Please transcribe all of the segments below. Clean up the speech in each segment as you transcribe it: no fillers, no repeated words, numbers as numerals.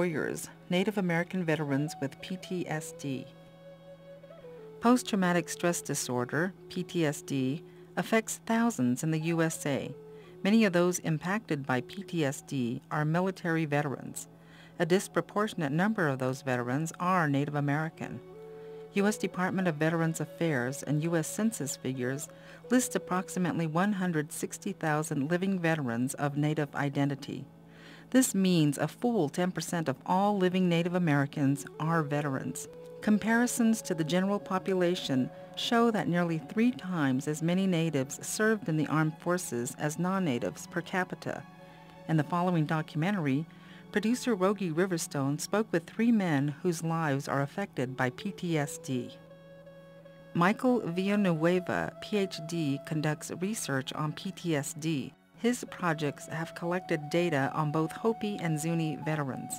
warriors, Native American veterans with PTSD. Post-traumatic stress disorder, PTSD, affects thousands in the USA. Many of those impacted by PTSD are military veterans. A disproportionate number of those veterans are Native American. U.S. Department of Veterans Affairs and U.S. Census figures list approximately 160,000 living veterans of Native identity. This means a full 10% of all living Native Americans are veterans. Comparisons to the general population show that nearly 3 times as many natives served in the armed forces as non-natives per capita. In the following documentary, producer Rogi Riverstone spoke with 3 men whose lives are affected by PTSD. Michael Villanueva, Ph.D., conducts research on PTSD. His projects have collected data on both Hopi and Zuni veterans.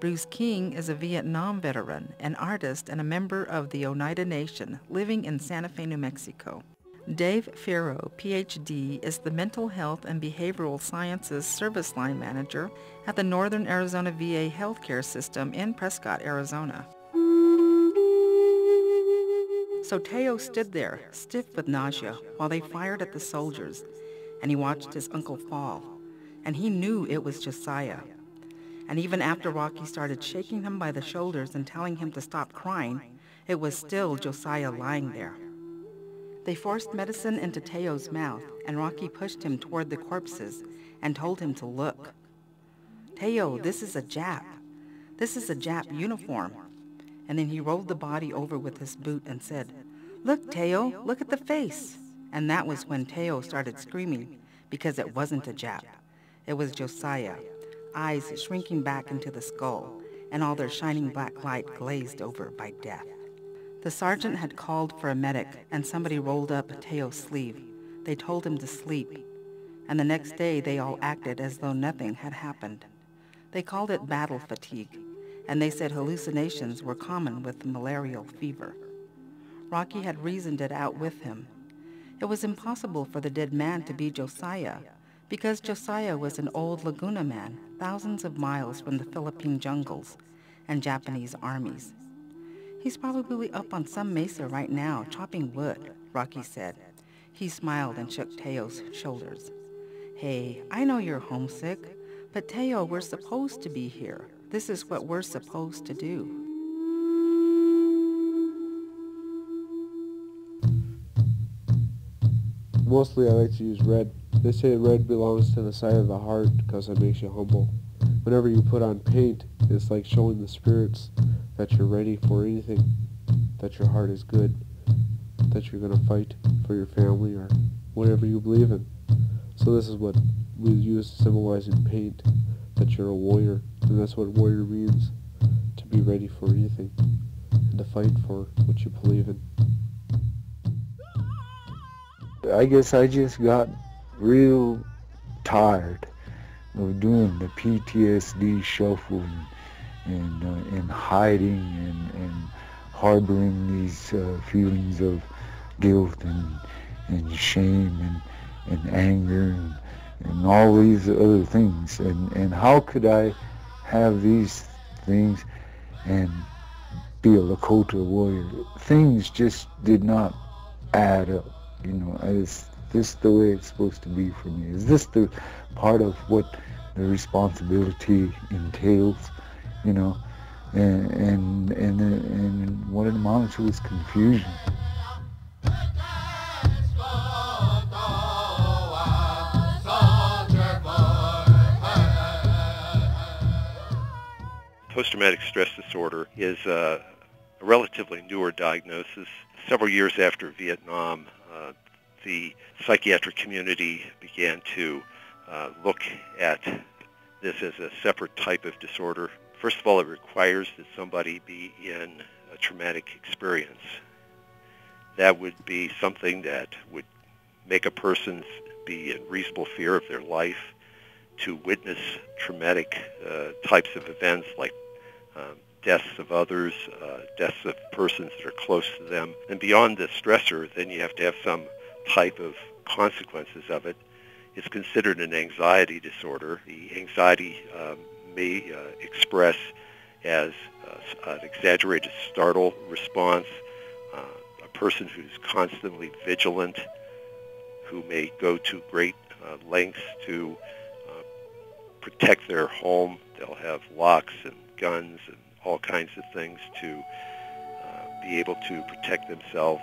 Bruce King is a Viet Nam veteran, an artist, and a member of the Oneida Nation living in Santa Fe, New Mexico. Dave Fero, Ph.D., is the Mental Health and Behavioral Sciences Service Line Manager at the Northern Arizona VA Healthcare System in Prescott, Arizona. So Teo stood there, stiff with nausea, while they fired at the soldiers, and he watched his uncle fall, and he knew it was Josiah. And even after Rocky started shaking him by the shoulders and telling him to stop crying, it was still Josiah lying there. They forced medicine into Teo's mouth, and Rocky pushed him toward the corpses and told him to look. "Teo, this is a Jap. This is a Jap uniform." And then he rolled the body over with his boot and said, "Look, Teo, look at the face." And that was when Teo started screaming, because it wasn't a Jap. It was Josiah, eyes shrinking back into the skull, and all their shining black light glazed over by death. The sergeant had called for a medic, and somebody rolled up Teo's sleeve. They told him to sleep, and the next day they all acted as though nothing had happened. They called it battle fatigue, and they said hallucinations were common with malarial fever. Rocky had reasoned it out with him. It was impossible for the dead man to be Josiah, because Josiah was an old Laguna man, thousands of miles from the Philippine jungles and Japanese armies. "He's probably up on some mesa right now, chopping wood," Rocky said. He smiled and shook Teo's shoulders. "Hey, I know you're homesick, but Teo, we're supposed to be here. This is what we're supposed to do." Mostly I like to use red. They say red belongs to the side of the heart because it makes you humble. Whenever you put on paint, it's like showing the spirits that you're ready for anything, that your heart is good, that you're going to fight for your family or whatever you believe in. So this is what we use to symbolize in paint, that you're a warrior, and that's what warrior means, to be ready for anything and to fight for what you believe in. I guess I just got real tired of doing the PTSD shuffle and hiding and harboring these feelings of guilt and shame and anger and all these other things. And how could I have these things and be a Lakota warrior? Things just did not add up. You know, is this the way it's supposed to be for me? Is this the part of what the responsibility entails? You know, and what it amounted to is confusion. Post-traumatic stress disorder is a relatively newer diagnosis. Several years after Viet Nam, the psychiatric community began to look at this as a separate type of disorder. First of all, it requires that somebody be in a traumatic experience. That would be something that would make a person be in reasonable fear of their life, to witness traumatic types of events like deaths of others, deaths of persons that are close to them. And beyond the stressor, then you have to have some type of consequences of it. It's considered an anxiety disorder. The anxiety may express as an exaggerated startle response, a person who's constantly vigilant, who may go to great lengths to protect their home. They'll have locks and guns and all kinds of things to be able to protect themselves.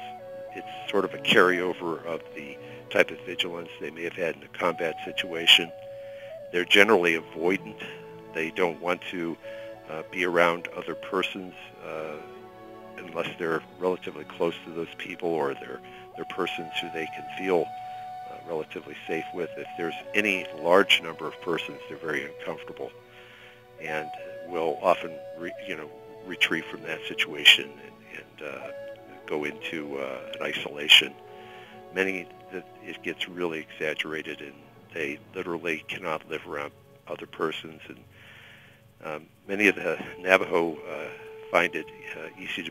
It's sort of a carryover of the type of vigilance they may have had in a combat situation. They're generally avoidant. They don't want to be around other persons unless they're relatively close to those people, or they're persons who they can feel relatively safe with. If there's any large number of persons, they're very uncomfortable and will often retreat from that situation and go into an isolation. Many, it gets really exaggerated and they literally cannot live around other persons. And many of the Navajo find it easy to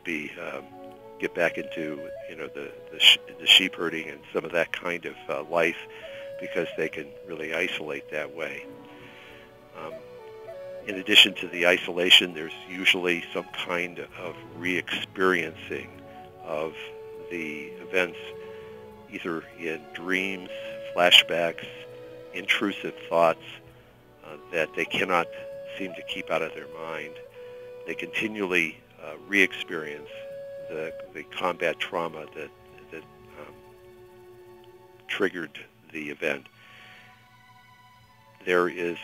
get back into the sheep herding and some of that kind of life, because they can really isolate that way. In addition to the isolation, there's usually some kind of re-experiencing of the events, either in dreams, flashbacks, intrusive thoughts that they cannot seem to keep out of their mind. They continually re-experience the combat trauma that triggered the event. There is,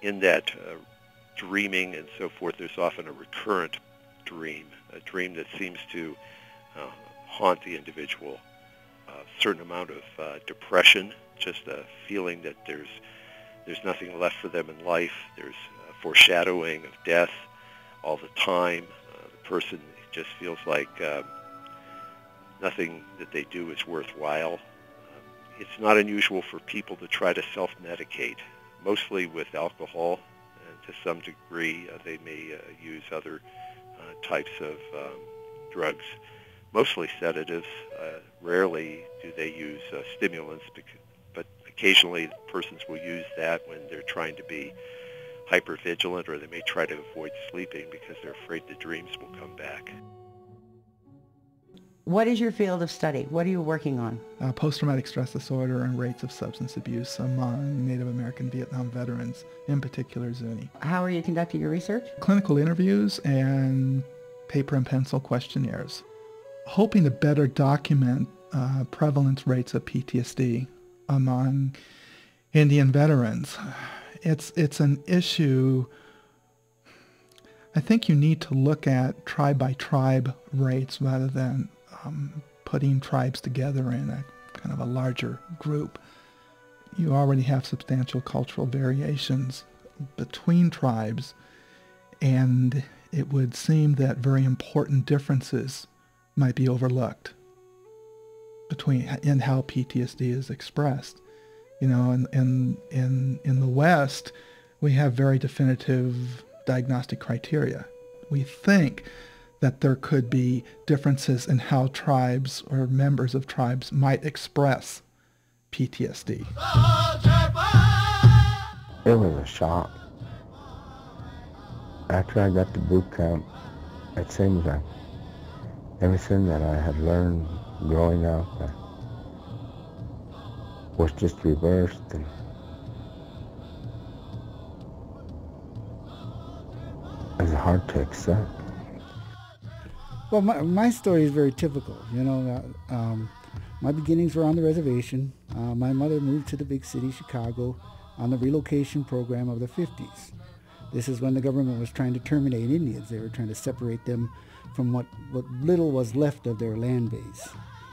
in that dreaming and so forth, there's often a recurrent dream, a dream that seems to haunt the individual. A certain amount of depression, just a feeling that there's nothing left for them in life. There's a foreshadowing of death all the time. The person just feels like nothing that they do is worthwhile. It's not unusual for people to try to self-medicate, mostly with alcohol, and to some degree they may use other types of drugs, mostly sedatives. Rarely do they use stimulants, but occasionally persons will use that when they're trying to be hypervigilant, or they may try to avoid sleeping because they're afraid the dreams will come back. What is your field of study? What are you working on? Post-traumatic stress disorder and rates of substance abuse among Native American Vietnam veterans, in particular Zuni. How are you conducting your research? Clinical interviews and paper and pencil questionnaires, hoping to better document prevalence rates of PTSD among Indian veterans. It's an issue. I think you need to look at tribe by tribe rates rather than putting tribes together in a kind of a larger group. You already have substantial cultural variations between tribes, and it would seem that very important differences might be overlooked in how PTSD is expressed. You know, in the West, we have very definitive diagnostic criteria. We think that there could be differences in how tribes or members of tribes might express PTSD. It was a shock. After I got to boot camp, it seems like everything that I had learned growing up was just reversed, and it was hard to accept. Well, my story is very typical. You know, my beginnings were on the reservation. My mother moved to the big city, Chicago, on the relocation program of the 50s. This is when the government was trying to terminate Indians. They were trying to separate them from what little was left of their land base.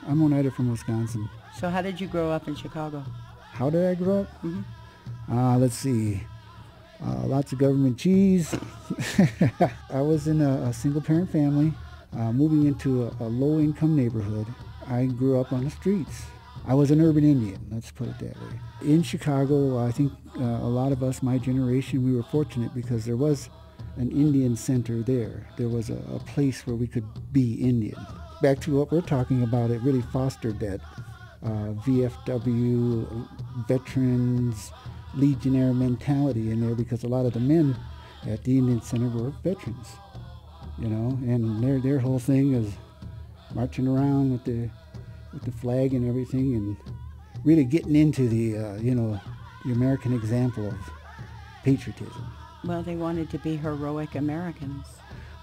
I'm Oneida from Wisconsin. So how did you grow up in Chicago? How did I grow up? Let's see. Lots of government cheese. I was in a single-parent family, moving into a low-income neighborhood. I grew up on the streets. I was an urban Indian, let's put it that way. In Chicago, I think a lot of us, my generation, we were fortunate because there was an Indian center there. There was a place where we could be Indian. Back to what we're talking about, it really fostered that VFW, veterans, legionnaire mentality in there, because a lot of the men at the Indian Center for Veterans, you know, and their whole thing is marching around with the flag and everything, and really getting into the you know, the American example of patriotism. Well, they wanted to be heroic Americans.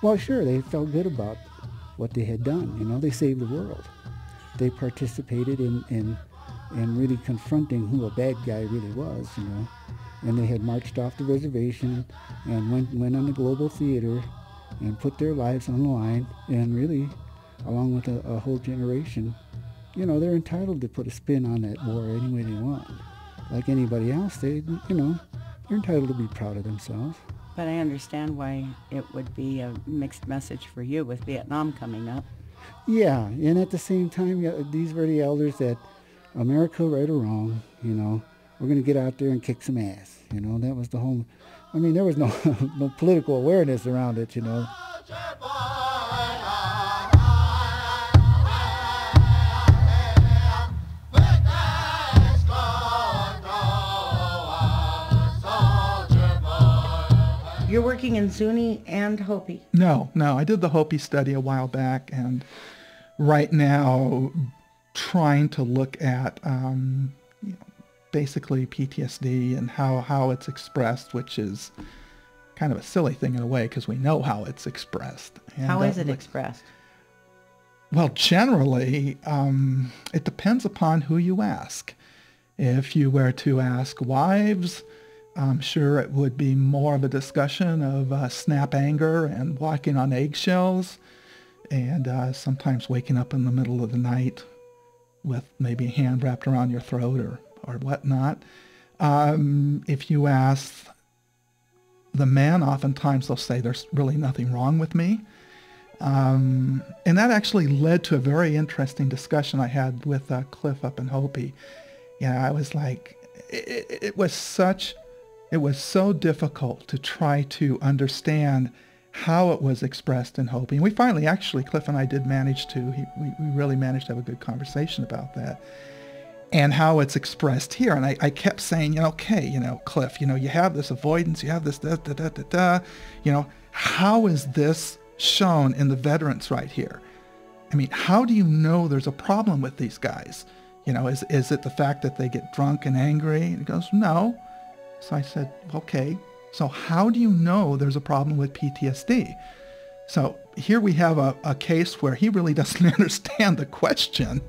Well, sure, they felt good about what they had done. You know, they saved the world. They participated in really confronting who a bad guy really was, you know. And they had marched off the reservation and went on the global theater and put their lives on the line, and really, along with a whole generation, you know, they're entitled to put a spin on that war any way they want. Like anybody else, they, you know, they're entitled to be proud of themselves. But I understand why it would be a mixed message for you with Vietnam coming up. Yeah, and at the same time, yeah, these were the elders that America, right or wrong, you know, we're going to get out there and kick some ass. You know, that was the whole, I mean, there was no, no political awareness around it, you know. You're working in Zuni and Hopi? No, I did the Hopi study a while back, and right now trying to look at you know, basically PTSD and how it's expressed, which is kind of a silly thing in a way because we know how it's expressed. And, how is it expressed? Well, generally, it depends upon who you ask. If you were to ask wives, I'm sure it would be more of a discussion of snap anger and walking on eggshells, and sometimes waking up in the middle of the night with maybe a hand wrapped around your throat or whatnot. If you ask the man, oftentimes they'll say there's really nothing wrong with me. And that actually led to a very interesting discussion I had with Cliff up in Hopi. Yeah, I was like, it was so difficult to try to understand how it was expressed in Hopi. And we finally, actually, Cliff and I did manage to, we really managed to have a good conversation about that and how it's expressed here. And I kept saying, you know, okay, you know, Cliff, you know, you have this avoidance, you have this you know, how is this shown in the veterans right here? I mean, how do you know there's a problem with these guys? You know, is it the fact that they get drunk and angry? And he goes, no. So I said, okay, so how do you know there's a problem with PTSD? So here we have a case where he really doesn't understand the question,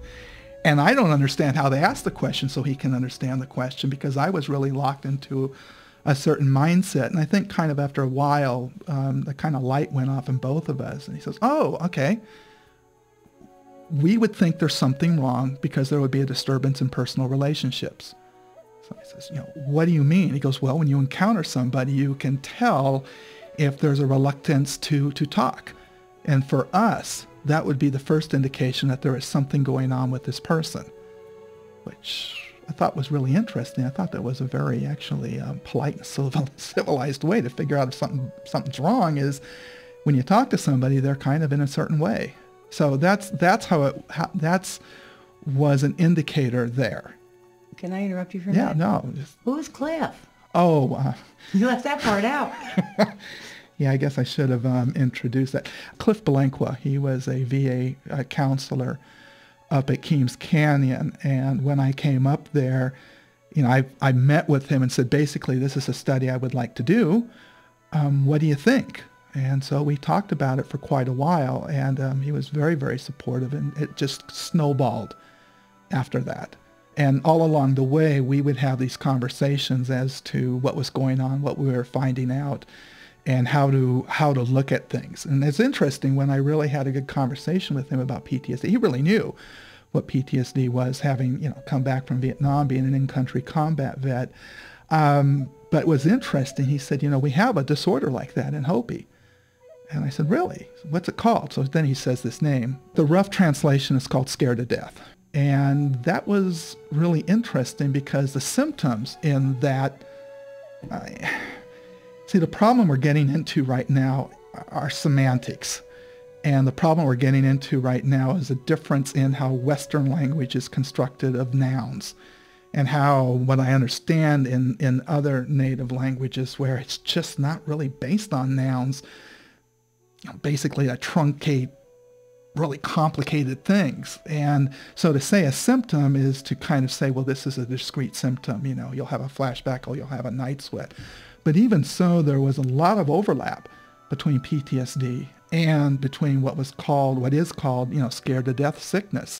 and I don't understand how they ask the question so he can understand the question, because I was really locked into a certain mindset. And I think kind of after a while, the kind of light went off in both of us. And he says, oh, okay. We would think there's something wrong because there would be a disturbance in personal relationships. So he says, you know, what do you mean? He goes, well, when you encounter somebody, you can tell if there's a reluctance to talk. And for us, that would be the first indication that there is something going on with this person, which I thought was really interesting. I thought that was a very actually polite and civilized way to figure out if something's wrong, is when you talk to somebody, they're kind of in a certain way. So that's was an indicator there. Can I interrupt you for a minute? Yeah, no. Who's Cliff? Oh. You left that part out. Yeah, I guess I should have introduced that. Cliff Belanqua, he was a VA counselor up at Keams Canyon. And when I came up there, you know, I met with him and said, basically, this is a study I would like to do. What do you think? And so we talked about it for quite a while, and he was very, very supportive, and it just snowballed after that. And all along the way, we would have these conversations as to what was going on, what we were finding out, and how to look at things. And it's interesting, when I really had a good conversation with him about PTSD, he really knew what PTSD was, having, you know, come back from Vietnam, being an in-country combat vet. But it was interesting. He said, you know, we have a disorder like that in Hopi. And I said, really? What's it called? So then he says this name. The rough translation is called scared to death. And that was really interesting because the symptoms in that, see, the problem we're getting into right now are semantics. And the problem we're getting into right now is a difference in how Western language is constructed of nouns. and how what I understand in other native languages where it's just not really based on nouns, basically a truncate really complicated things. And so to say a symptom is to kind of say, well, this is a discrete symptom. You'll have a flashback or you'll have a night sweat. But even so, there was a lot of overlap between PTSD and between what is called, scared to death sickness.